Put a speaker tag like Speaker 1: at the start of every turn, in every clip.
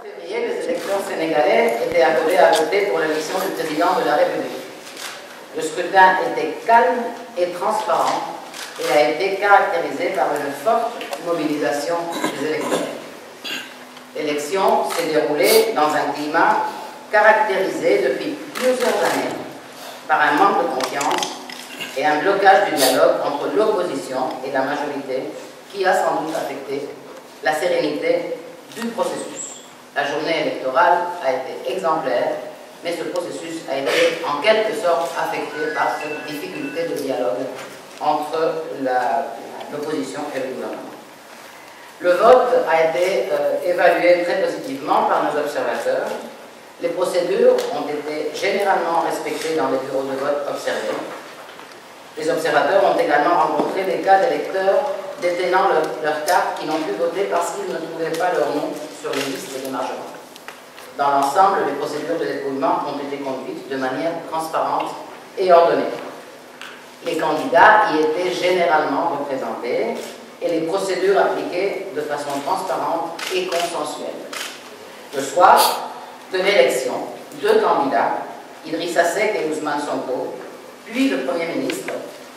Speaker 1: février, les électeurs sénégalais étaient appelés à voter pour l'élection du président de la République. Le scrutin était calme et transparent et a été caractérisé par une forte mobilisation des électeurs. L'élection s'est déroulée dans un climat caractérisé depuis plusieurs années par un manque de confiance et un blocage du dialogue entre l'opposition et la majorité qui a sans doute affecté la sérénité du processus. La journée électorale a été exemplaire, mais ce processus a été en quelque sorte affecté par cette difficulté de dialogue entre l'opposition et le gouvernement. Le vote a été évalué très positivement par nos observateurs. Les procédures ont été généralement respectées dans les bureaux de vote observés. Les observateurs ont également rencontré des cas d'électeurs détenant leur carte qui n'ont pu voter parce qu'ils ne trouvaient pas leur nom sur les listes d'émargement. Dans l'ensemble, les procédures de dépouillement ont été conduites de manière transparente et ordonnée. Les candidats y étaient généralement représentés et les procédures appliquées de façon transparente et consensuelle. Le soir de l'élection, deux candidats, Idrissa Seck et Ousmane Sonko, puis le Premier ministre,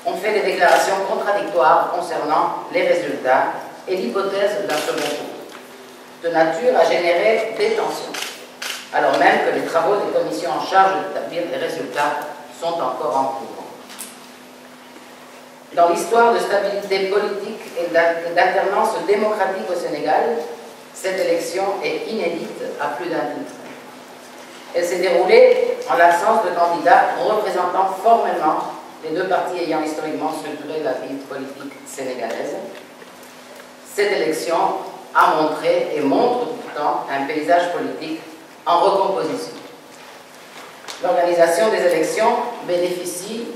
Speaker 1: ont fait des déclarations contradictoires concernant les résultats et l'hypothèse d'un second tour, de nature à générer des tensions, alors même que les travaux des commissions en charge d'établir les résultats sont encore en cours. Dans l'histoire de stabilité politique et d'alternance démocratique au Sénégal, cette élection est inédite à plus d'un titre. Elle s'est déroulée en l'absence de candidats représentant formellement les deux partis ayant historiquement structuré la vie politique sénégalaise. Cette élection a montré et montre pourtant un paysage politique en recomposition. L'organisation des élections bénéficie,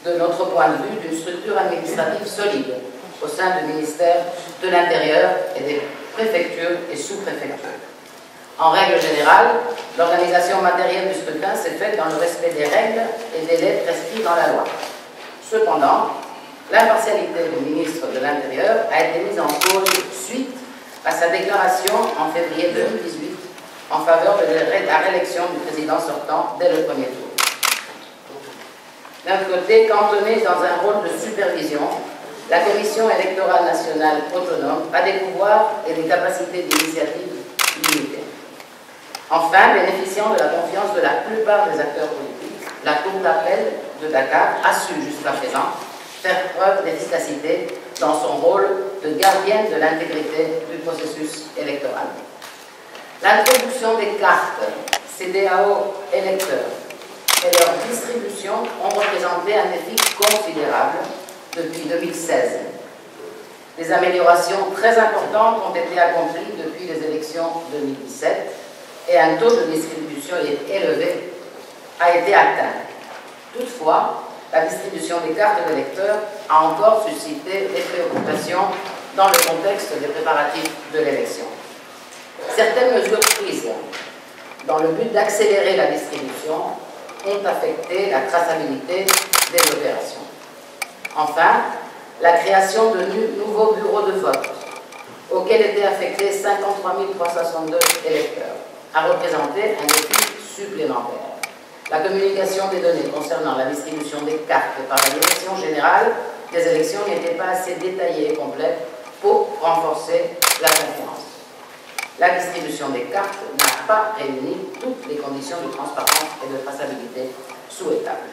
Speaker 1: de notre point de vue, d'une structure administrative solide au sein du ministère de l'Intérieur et des préfectures et sous-préfectures. En règle générale, l'organisation matérielle du scrutin s'est faite dans le respect des règles et délais prescrits dans la loi. Cependant, l'impartialité du ministre de l'Intérieur a été mise en cause suite à sa déclaration en février 2018 en faveur de la réélection du président sortant dès le premier tour. D'un côté, cantonnée dans un rôle de supervision, la Commission électorale nationale autonome a des pouvoirs et des capacités d'initiative limitées. Enfin, bénéficiant de la confiance de la plupart des acteurs politiques, la Cour d'appel de Dakar a su jusqu'à présent faire preuve d'efficacité dans son rôle de gardienne de l'intégrité du processus électoral. L'introduction des cartes CEDEAO électeurs et leur distribution ont représenté un défi considérable depuis 2016. Des améliorations très importantes ont été accomplies depuis les élections 2017 et un taux de distribution élevé a été atteint. Toutefois, la distribution des cartes d'électeurs a encore suscité des préoccupations dans le contexte des préparatifs de l'élection. Certaines mesures prises dans le but d'accélérer la distribution ont affecté la traçabilité des opérations. Enfin, la création de nouveaux bureaux de vote, auxquels étaient affectés 53 362 électeurs, a représenté un défi supplémentaire. La communication des données concernant la distribution des cartes par la Direction générale des élections n'était pas assez détaillée et complète pour renforcer la confiance. La distribution des cartes n'a pas réuni toutes les conditions de transparence et de traçabilité souhaitables.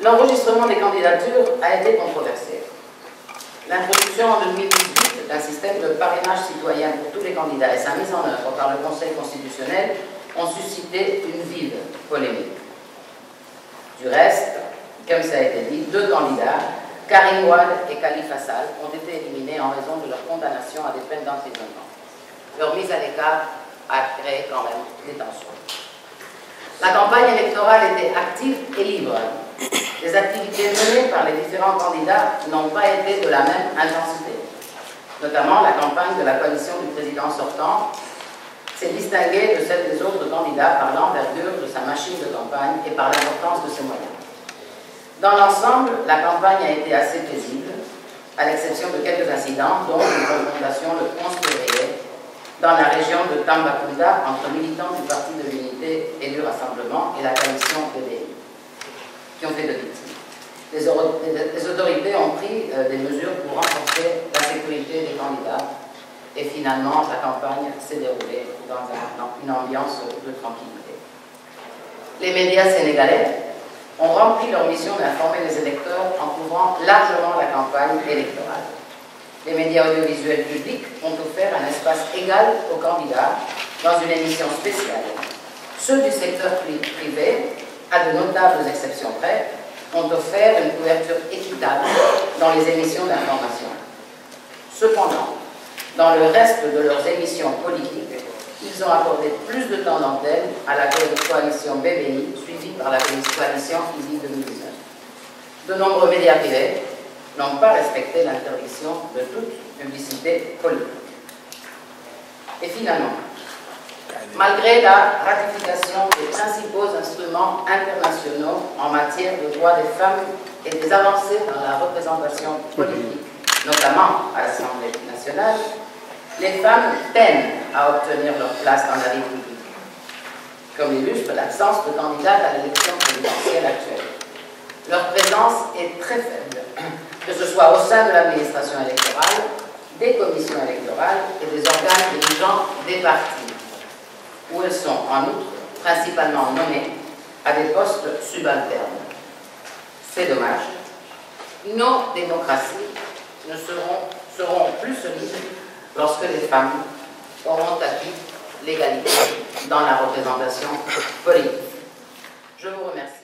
Speaker 1: L'enregistrement des candidatures a été controversé. L'introduction en 2018 d'un système de parrainage citoyen pour tous les candidats et sa mise en œuvre par le Conseil constitutionnel ont suscité une vive polémique. Du reste, comme ça a été dit, deux candidats, Karim Wade et Khalifa Sall, ont été éliminés en raison de leur condamnation à des peines d'emprisonnement. Leur mise à l'écart a créé quand même des tensions. La campagne électorale était active et libre. Les activités menées par les différents candidats n'ont pas été de la même intensité. Notamment, la campagne de la coalition du président sortant s'est distinguée de celle des autres candidats par l'envergure de sa machine de campagne et par l'importance de ses moyens. Dans l'ensemble, la campagne a été assez paisible, à l'exception de quelques incidents, dont une confrontation le 11 février dans la région de Tambacounda entre militants du Parti de l'Unité et du Rassemblement et la coalition PDI, qui ont fait de victimes. Les autorités ont pris des mesures pour renforcer la sécurité des candidats et finalement la campagne s'est déroulée dans une ambiance de tranquillité. Les médias sénégalais ont rempli leur mission d'informer les électeurs en couvrant largement la campagne électorale. Les médias audiovisuels publics ont offert un espace égal aux candidats dans une émission spéciale. Ceux du secteur privé, à de notables exceptions près, ont offert une couverture équitable dans les émissions d'information. Cependant, dans le reste de leurs émissions politiques, ils ont accordé plus de temps d'antenne à la coalition BBI, suivie par la coalition IDI 2019. De nombreux médias privés n'ont pas respecté l'interdiction de toute publicité politique. Et finalement, malgré la ratification des principaux instruments internationaux en matière de droits des femmes et des avancées dans la représentation politique, notamment à l'Assemblée nationale, les femmes peinent à obtenir leur place dans la vie publique, comme l'illustre l'absence de candidates à l'élection présidentielle actuelle. Leur présence est très faible, que ce soit au sein de l'administration électorale, des commissions électorales et des organes dirigeants des partis, où elles sont en outre principalement nommées à des postes subalternes. C'est dommage. Nos démocraties seront plus solides lorsque les femmes auront acquis l'égalité dans la représentation politique. Je vous remercie.